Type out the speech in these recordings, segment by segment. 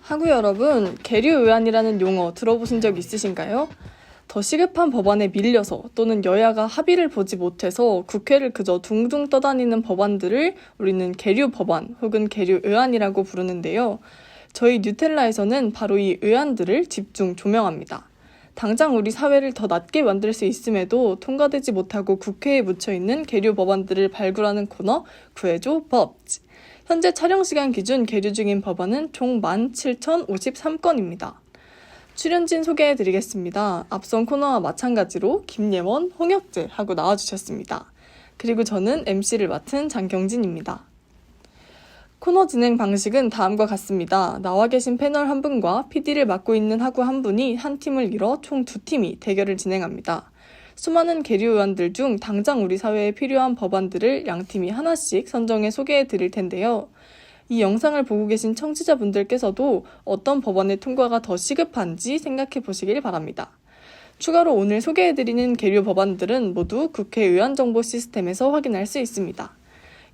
하구 여러분, 계류의안이라는 용어 들어보신 적 있으신가요? 더 시급한 법안에 밀려서 또는 여야가 합의를 보지 못해서 국회를 그저 둥둥 떠다니는 법안들을 우리는 계류법안 혹은 계류의안이라고 부르는데요. 저희 뉴텔라에서는 바로 이 의안들을 집중 조명합니다. 당장 우리 사회를 더 낫게 만들 수 있음에도 통과되지 못하고 국회에 묻혀있는 계류 법안들을 발굴하는 코너 구해줘 법즈. 현재 촬영 시간 기준 계류 중인 법안은 총 17,053건입니다. 출연진 소개해드리겠습니다. 앞선 코너와 마찬가지로 김예원, 홍혁재 하고 나와주셨습니다. 그리고 저는 MC를 맡은 장경진입니다. 코너 진행 방식은 다음과 같습니다. 나와 계신 패널 한 분과 PD를 맡고 있는 하구 한 분이 한 팀을 이뤄 총 2팀이 대결을 진행합니다. 수많은 계류 의안들 중 당장 우리 사회에 필요한 법안들을 양 팀이 하나씩 선정해 소개해 드릴 텐데요. 이 영상을 보고 계신 청취자분들께서도 어떤 법안의 통과가 더 시급한지 생각해 보시길 바랍니다. 추가로 오늘 소개해 드리는 계류 법안들은 모두 국회 의안 정보 시스템에서 확인할 수 있습니다.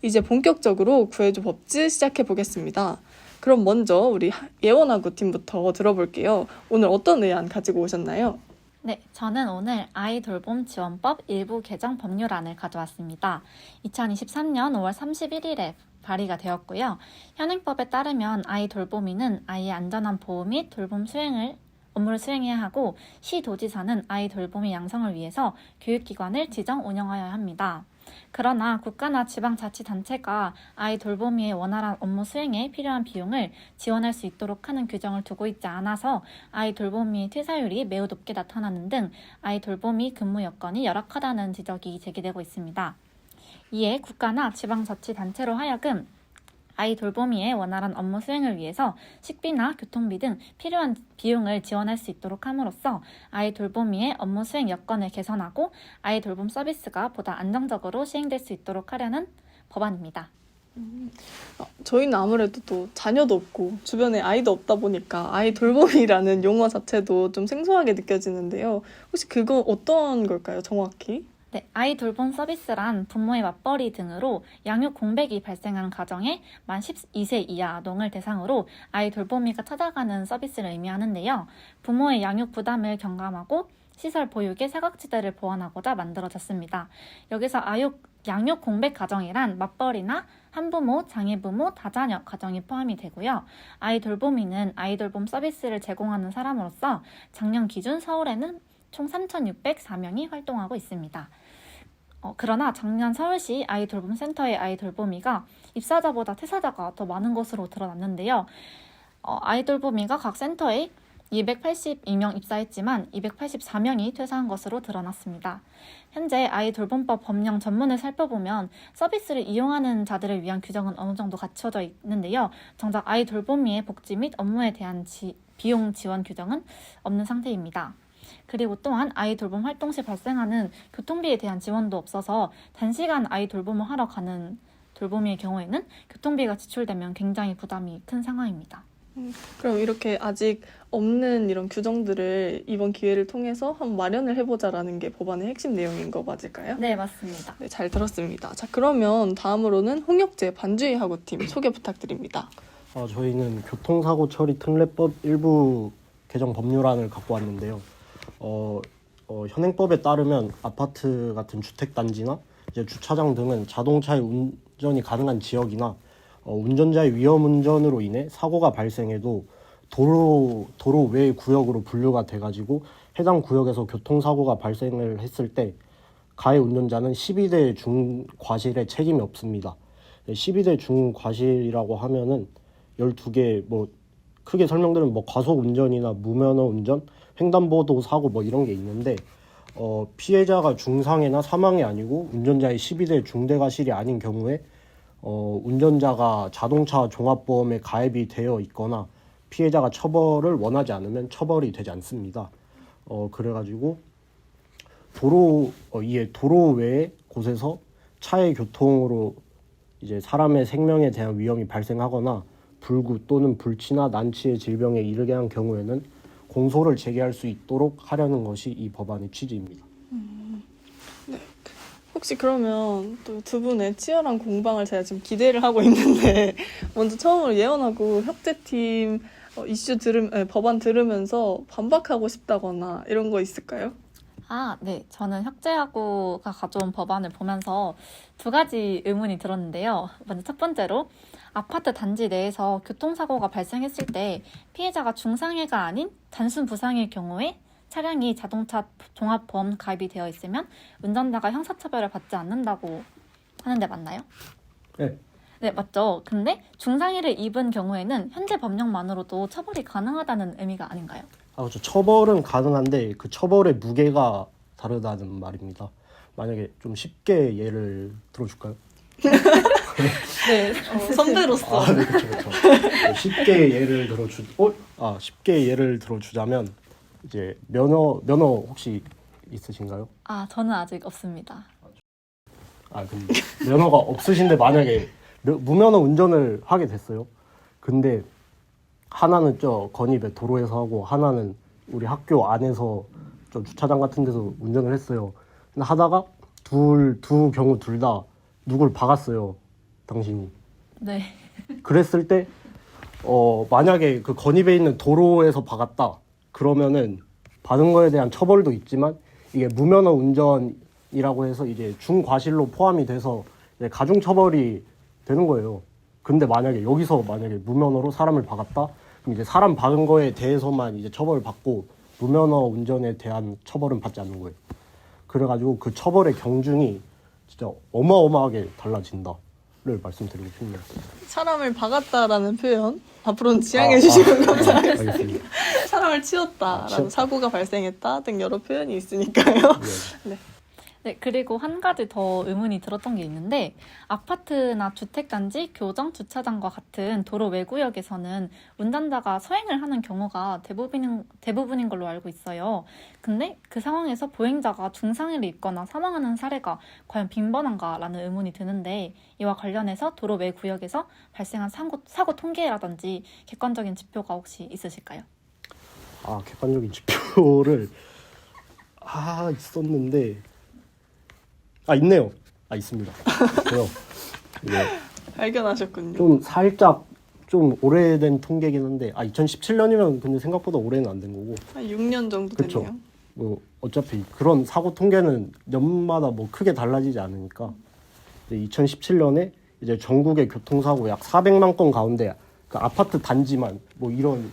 이제 본격적으로 구해줘 법즈 시작해 보겠습니다. 그럼 먼저 우리 예원하구 팀부터 들어볼게요. 오늘 어떤 의안 가지고 오셨나요? 네, 저는 오늘 아이돌봄 지원법 일부 개정 법률안을 가져왔습니다. 2023년 5월 31일에 발의가 되었고요. 현행법에 따르면 아이돌봄이는 아이의 안전한 보호 및 돌봄 업무를 수행해야 하고 시도지사는 아이돌봄이 양성을 위해서 교육기관을 지정 운영하여야 합니다. 그러나 국가나 지방자치단체가 아이돌보미의 원활한 업무 수행에 필요한 비용을 지원할 수 있도록 하는 규정을 두고 있지 않아서 아이돌보미의 퇴사율이 매우 높게 나타나는 등 아이돌보미 근무 여건이 열악하다는 지적이 제기되고 있습니다. 이에 국가나 지방자치단체로 하여금 아이돌보미의 원활한 업무 수행을 위해서 식비나 교통비 등 필요한 비용을 지원할 수 있도록 함으로써 아이돌보미의 업무 수행 여건을 개선하고 아이돌봄 서비스가 보다 안정적으로 시행될 수 있도록 하려는 법안입니다. 저희는 아무래도 또 자녀도 없고 주변에 아이도 없다 보니까 아이돌봄이라는 용어 자체도 좀 생소하게 느껴지는데요. 혹시 그거 어떤 걸까요, 정확히? 네, 아이돌봄 서비스란 부모의 맞벌이 등으로 양육 공백이 발생하는 가정에 만 12세 이하 아동을 대상으로 아이돌보미가 찾아가는 서비스를 의미하는데요. 부모의 양육 부담을 경감하고 시설 보육의 사각지대를 보완하고자 만들어졌습니다. 여기서 양육 공백 가정이란 맞벌이나 한부모, 장애부모, 다자녀 가정이 포함이 되고요. 아이돌보미는 아이돌봄 서비스를 제공하는 사람으로서 작년 기준 서울에는 총 3,604명이 활동하고 있습니다. 그러나 작년 서울시 아이돌봄 센터의 아이돌보미가 입사자보다 퇴사자가 더 많은 것으로 드러났는데요. 아이돌보미가 각 센터에 282명 입사했지만 284명이 퇴사한 것으로 드러났습니다. 현재 아이돌봄법 법령 전문을 살펴보면 서비스를 이용하는 자들을 위한 규정은 어느 정도 갖춰져 있는데요. 정작 아이돌보미의 복지 및 업무에 대한 비용 지원 규정은 없는 상태입니다. 그리고 또한 아이돌봄 활동 시 발생하는 교통비에 대한 지원도 없어서 단시간 아이돌봄을 하러 가는 돌보미의 경우에는 교통비가 지출되면 굉장히 부담이 큰 상황입니다. 그럼 이렇게 아직 없는 이런 규정들을 이번 기회를 통해서 한번 마련을 해보자라는 게 법안의 핵심 내용인 거 맞을까요? 네, 맞습니다. 네, 잘 들었습니다. 자, 그러면 다음으로는 홍혁재 반주의 하구팀 소개 부탁드립니다. 저희는 교통사고 처리 특례법 일부 개정 법률안을 갖고 왔는데요. 현행법에 따르면 아파트 같은 주택단지나 이제 주차장 등은 자동차의 운전이 가능한 지역이나 운전자의 위험 운전으로 인해 사고가 발생해도 도로 외 구역으로 분류가 돼가지고 해당 구역에서 교통사고가 발생을 했을 때 가해 운전자는 12대 중과실의 책임이 없습니다. 12대 중과실이라고 하면은 12개 크게 설명드리면 과속 운전이나 무면허 운전, 횡단보도 사고 이런 게 있는데 피해자가 중상해나 사망이 아니고 운전자의 12대 중대과실이 아닌 경우에 운전자가 자동차 종합보험에 가입이 되어 있거나 피해자가 처벌을 원하지 않으면 처벌이 되지 않습니다. 그래가지고 도로 외의 곳에서 차의 교통으로 이제 사람의 생명에 대한 위험이 발생하거나 불구 또는 불치나 난치의 질병에 이르게 한 경우에는 공소를 제기할 수 있도록 하려는 것이 이 법안의 취지입니다. 네. 혹시 그러면 또 두 분의 치열한 공방을 제가 지금 기대를 하고 있는데 먼저 처음으로 예언하고 혁재팀 이슈 법안 들으면서 반박하고 싶다거나 이런 거 있을까요? 네. 저는 혁재하고가 가져온 법안을 보면서 두 가지 의문이 들었는데요. 먼저 첫 번째로 아파트 단지 내에서 교통사고가 발생했을 때 피해자가 중상해가 아닌 단순 부상일 경우에 차량이 자동차 종합보험 가입이 되어 있으면 운전자가 형사처벌을 받지 않는다고 하는데 맞나요? 네. 네, 맞죠. 근데 중상해를 입은 경우에는 현재 법령만으로도 처벌이 가능하다는 의미가 아닌가요? 그렇죠. 처벌은 가능한데 그 처벌의 무게가 다르다는 말입니다. 만약에 좀 쉽게 예를 들어줄까요? 네, 선배로서. 네, 그렇죠. 쉽게 예를 들어주자면 이제 면허 혹시 있으신가요? 저는 아직 없습니다. 근데 면허가 없으신데 만약에 무면허 운전을 하게 됐어요. 근데 하나는 건입에 도로에서 하고 하나는 우리 학교 안에서 주차장 같은 데서 운전을 했어요. 근데 하다가 두 경우 둘 다 누굴 박았어요. 당신이. 네. 그랬을 때 만약에 그 건입에 있는 도로에서 박았다. 그러면은 받은 거에 대한 처벌도 있지만 이게 무면허 운전이라고 해서 이제 중과실로 포함이 돼서 이제 가중 처벌이 되는 거예요. 근데 여기서 무면허로 사람을 박았다. 그럼 이제 사람 박은 거에 대해서만 이제 처벌을 받고 무면허 운전에 대한 처벌은 받지 않는 거예요. 그래가지고 그 처벌의 경중이 진짜 어마어마하게 달라진다를 말씀드리고 싶네요. 사람을 박았다라는 표현 앞으로는 지양해 주시면 감사하겠습니다. 알겠습니다. 사람을 치웠다라는 치웠다. 사고가 발생했다 등 여러 표현이 있으니까요. 네. 네, 그리고 한 가지 더 의문이 들었던 게 있는데 아파트나 주택단지, 교정, 주차장과 같은 도로 외구역에서는 운전자가 서행을 하는 경우가 대부분인 걸로 알고 있어요. 근데 그 상황에서 보행자가 중상해를 입거나 사망하는 사례가 과연 빈번한가라는 의문이 드는데 이와 관련해서 도로 외구역에서 발생한 사고 통계라든지 객관적인 지표가 혹시 있으실까요? 객관적인 지표를 있었는데 있네요. 있습니다. 있고요. 발견하셨군요. 좀 살짝 좀 오래된 통계긴 한데 2017년이면 근데 생각보다 오래는 안 된 거고 한 6년 정도 그쵸. 됐네요. 어차피 그런 사고 통계는 년마다 크게 달라지지 않으니까 2017년에 이제 전국의 교통사고 약 400만 건 가운데 그 아파트 단지만 이런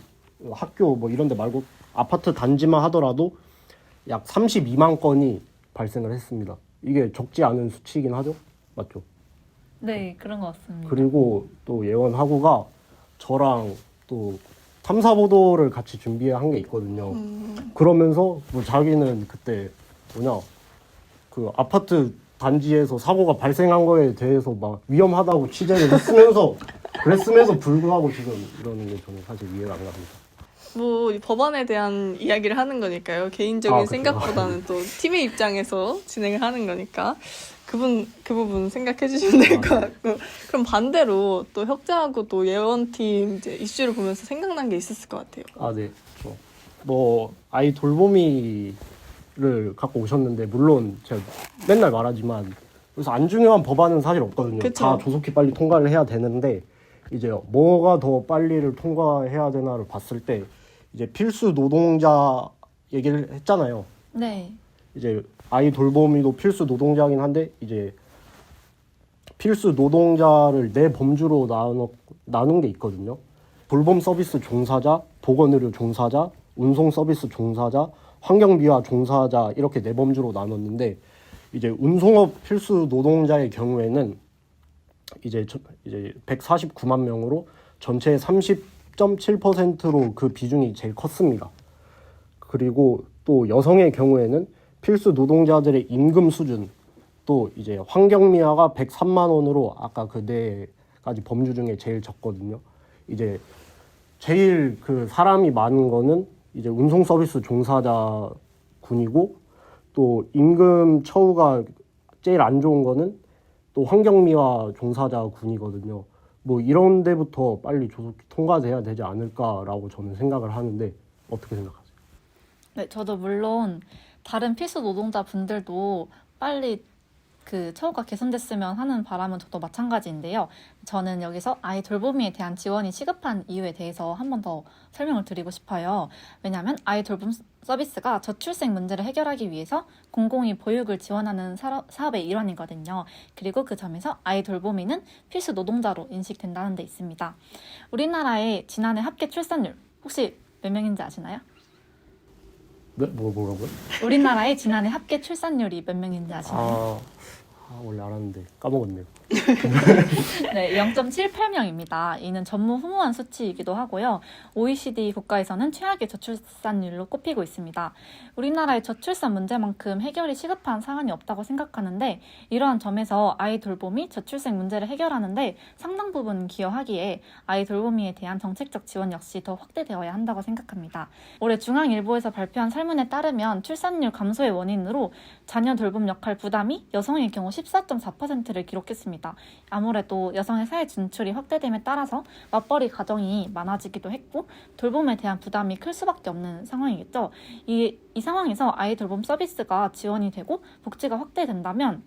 학교 이런 데 말고 아파트 단지만 하더라도 약 32만 건이 발생을 했습니다. 이게 적지 않은 수치이긴 하죠? 맞죠? 네, 그런 것 같습니다. 그리고 또 예원하고가 저랑 또 탐사보도를 같이 준비한 게 있거든요. 그러면서 자기는 그때 그 아파트 단지에서 사고가 발생한 거에 대해서 위험하다고 취재를 그랬음에도 불구하고 지금 이러는 게 저는 사실 이해가 안 갑니다. 이 법안에 대한 이야기를 하는 거니까요. 개인적인 그쵸. 생각보다는 또 팀의 입장에서 진행을 하는 거니까 그 부분 생각해 주시면 될 것 같고 그럼 반대로 또 혁재하고 또 예원팀 이제 이슈를 보면서 생각난 게 있었을 것 같아요. 네. 아이 돌보미를 갖고 오셨는데 물론 제가 맨날 말하지만 그래서 안 중요한 법안은 사실 없거든요. 그쵸. 다 조속히 빨리 통과를 해야 되는데 이제 뭐가 더 빨리를 통과해야 되나를 봤을 때 이제 필수 노동자 얘기를 했잖아요. 네. 이제 아이 돌보미도 필수 노동자긴 한데 이제 필수 노동자를 네 범주로 나눈 게 있거든요. 돌봄 서비스 종사자, 보건의료 종사자, 운송 서비스 종사자, 환경미화 종사자 이렇게 네 범주로 나눴는데 이제 운송업 필수 노동자의 경우에는 이제 149만 명으로 전체의 30.7%로 그 비중이 제일 컸습니다. 그리고 또 여성의 경우에는 필수 노동자들의 임금 수준 또 이제 환경미화가 103만 원으로 아까 그 네 가지 범주 중에 제일 적거든요. 이제 제일 그 사람이 많은 거는 이제 운송 서비스 종사자 군이고 또 임금 처우가 제일 안 좋은 거는 또 환경미화 종사자 군이거든요. 이런 데부터 빨리 조속히 통과돼야 되지 않을까라고 저는 생각을 하는데 어떻게 생각하세요? 네, 저도 물론 다른 필수 노동자 분들도 빨리 그 처우가 개선됐으면 하는 바람은 저도 마찬가지인데요. 저는 여기서 아이 돌보미에 대한 지원이 시급한 이유에 대해서 한 번 더 설명을 드리고 싶어요. 왜냐하면 아이 돌봄 서비스가 저출생 문제를 해결하기 위해서 공공이 보육을 지원하는 사업의 일환이거든요. 그리고 그 점에서 아이 돌보미는 필수 노동자로 인식된다는 데 있습니다. 우리나라의 지난해 합계 출산율 혹시 몇 명인지 아시나요? 네? 뭐라고요? 우리나라의 지난해 합계 출산율이 몇 명인지 아시나요? 원래 알았는데 까먹었네요. 네, 0.78명입니다. 이는 전무후무한 수치이기도 하고요. OECD 국가에서는 최악의 저출산율로 꼽히고 있습니다. 우리나라의 저출산 문제만큼 해결이 시급한 사안이 없다고 생각하는데 이러한 점에서 아이 돌봄이 저출생 문제를 해결하는데 상당 부분 기여하기에 아이 돌보미에 대한 정책적 지원 역시 더 확대되어야 한다고 생각합니다. 올해 중앙일보에서 발표한 설문에 따르면 출산율 감소의 원인으로 자녀 돌봄 역할 부담이 여성의 경우 14.4%를 기록했습니다. 아무래도 여성의 사회 진출이 확대됨에 따라서 맞벌이 가정이 많아지기도 했고 돌봄에 대한 부담이 클 수밖에 없는 상황이겠죠. 이 상황에서 아이 돌봄 서비스가 지원이 되고 복지가 확대된다면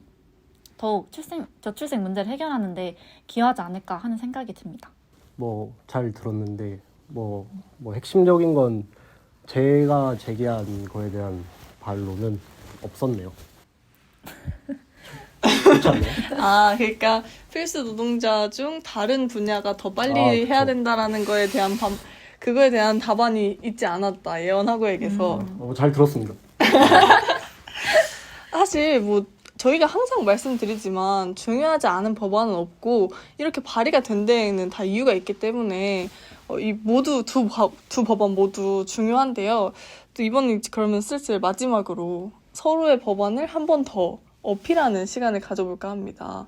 더욱 저출생 문제를 해결하는 데 기여하지 않을까 하는 생각이 듭니다. 잘 들었는데 핵심적인 건 제가 제기한 거에 대한 반론은 없었네요. 그렇지 않나요? 그러니까 필수 노동자 중 다른 분야가 더 빨리 해야 된다라는 거에 대한 그거에 대한 답안이 있지 않았다. 예언하고에게서. 잘 들었습니다. 사실 저희가 항상 말씀드리지만 중요하지 않은 법안은 없고 이렇게 발의가 된 데에는 다 이유가 있기 때문에 이 모두 두 법안 모두 중요한데요. 또 이번에 그러면 슬슬 마지막으로 서로의 법안을 한 번 더 어필하는 시간을 가져볼까 합니다.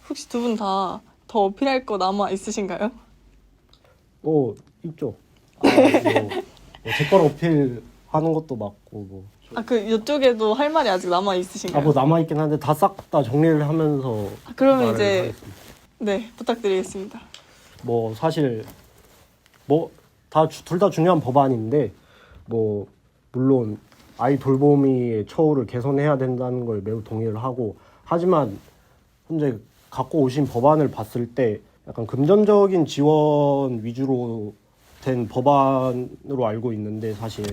혹시 두 분 다 더 어필할 거 남아 있으신가요? 있죠. 제 걸 어필하는 것도 맞고 이쪽에도 할 말이 아직 남아 있으신가요? 남아있긴 한데 다 싹 다 정리를 하면서 그러면 이제 하겠습니다. 네, 부탁드리겠습니다. 사실 둘 다 중요한 법안인데 물론 아이 돌보미의 처우를 개선해야 된다는 걸 매우 동의를 하고 하지만 현재 갖고 오신 법안을 봤을 때 약간 금전적인 지원 위주로 된 법안으로 알고 있는데 사실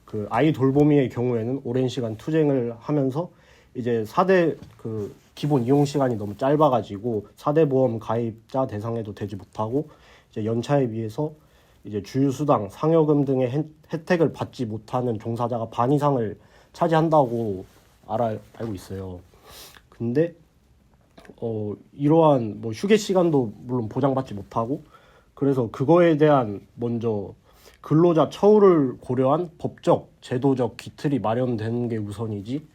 그 아이 돌보미의 경우에는 오랜 시간 투쟁을 하면서 이제 4대 그 기본 이용 시간이 너무 짧아가지고 4대 보험 가입자 대상에도 되지 못하고 이제 연차에 비해서 이제 주휴수당, 상여금 등의 혜택을 받지 못하는 종사자가 반 이상을 차지한다고 알고 있어요. 근데 이러한 휴게 시간도 물론 보장받지 못하고 그래서 그거에 대한 먼저 근로자 처우를 고려한 법적, 제도적 기틀이 마련되는 게 우선이지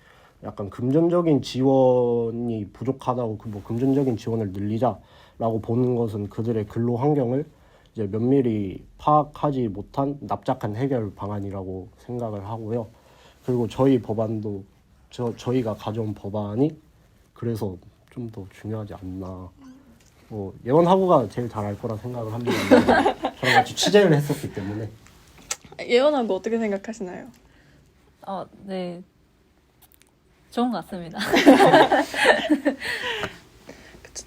약간 금전적인 지원이 부족하다고 금전적인 지원을 늘리자라고 보는 것은 그들의 근로 환경을 이제 면밀히 파악하지 못한 납작한 해결 방안이라고 생각을 하고요. 그리고 저희 법안도 저희가 가져온 법안이 그래서 좀 더 중요하지 않나. 예원하고가 제일 잘 알 거라 생각을 합니다. 저랑 같이 취재를 했었기 때문에. 예언하고 어떻게 생각하시나요? 네. 좋은 것 같습니다.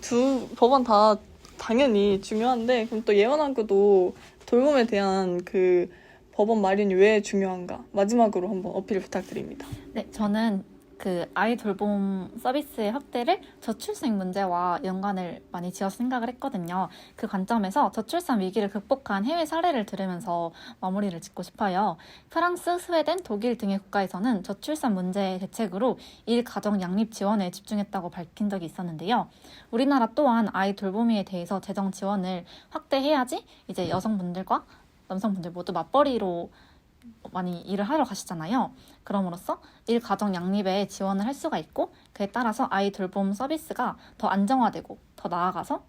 두 법안 다 당연히 중요한데 그럼 또 예언하고도 돌봄에 대한 그 법안 마련이 왜 중요한가? 마지막으로 한번 어필 부탁드립니다. 네, 저는 그 아이 돌봄 서비스의 확대를 저출생 문제와 연관을 많이 지어서 생각을 했거든요. 그 관점에서 저출산 위기를 극복한 해외 사례를 들으면서 마무리를 짓고 싶어요. 프랑스, 스웨덴, 독일 등의 국가에서는 저출산 문제 대책으로 일가정 양립 지원에 집중했다고 밝힌 적이 있었는데요. 우리나라 또한 아이 돌보미에 대해서 재정 지원을 확대해야지 이제 여성분들과 남성분들 모두 맞벌이로 많이 일을 하러 가시잖아요. 그럼으로써 일가정 양립에 지원을 할 수가 있고 그에 따라서 아이 돌봄 서비스가 더 안정화되고 더 나아가서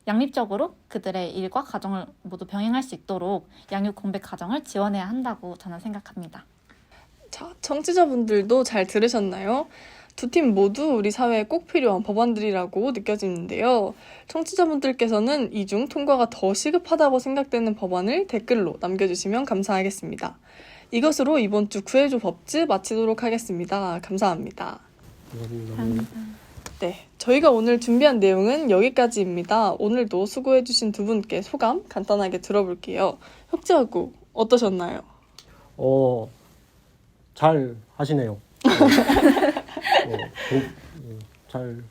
양립적으로 그들의 일과 가정을 모두 병행할 수 있도록 양육 공백 가정을 지원해야 한다고 저는 생각합니다. 자, 청취자분들도 잘 들으셨나요? 두 팀 모두 우리 사회에 꼭 필요한 법안들이라고 느껴지는데요. 청취자분들께서는 이 중 통과가 더 시급하다고 생각되는 법안을 댓글로 남겨주시면 감사하겠습니다. 이것으로 이번 주 구해줘 법즈 마치도록 하겠습니다. 감사합니다. 감사합니다. 네, 저희가 오늘 준비한 내용은 여기까지입니다. 오늘도 수고해주신 두 분께 소감 간단하게 들어볼게요. 혁재하고 어떠셨나요? 잘 하시네요. 잘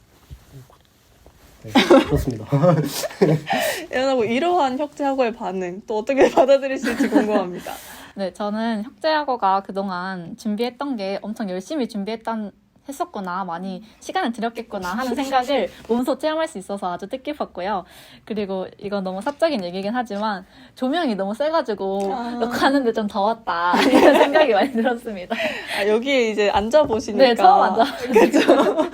그렇습니다. 예언하고 이러한 혁재하고의 반응 또 어떻게 받아들이실지 궁금합니다. 네, 저는 혁재학어가 그동안 준비했던 게 엄청 열심히 했었구나, 많이 시간을 들였겠구나 하는 생각을 몸소 체험할 수 있어서 아주 뜻깊었고요. 그리고 이건 너무 사적인 얘기긴 하지만 조명이 너무 세가지고 가는데 좀 더웠다 이런 생각이 많이 들었습니다. 여기에 이제 앉아보시니까 네, 처음 앉아. 그렇죠.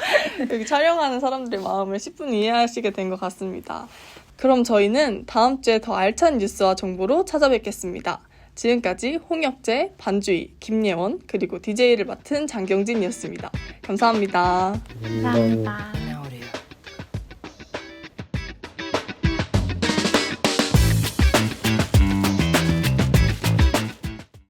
여기 촬영하는 사람들의 마음을 10분 이해하시게 된 것 같습니다. 그럼 저희는 다음 주에 더 알찬 뉴스와 정보로 찾아뵙겠습니다. 지금까지 홍혁재, 반주희, 김예원, 그리고 DJ를 맡은 장경진이었습니다. 감사합니다. 감사합니다.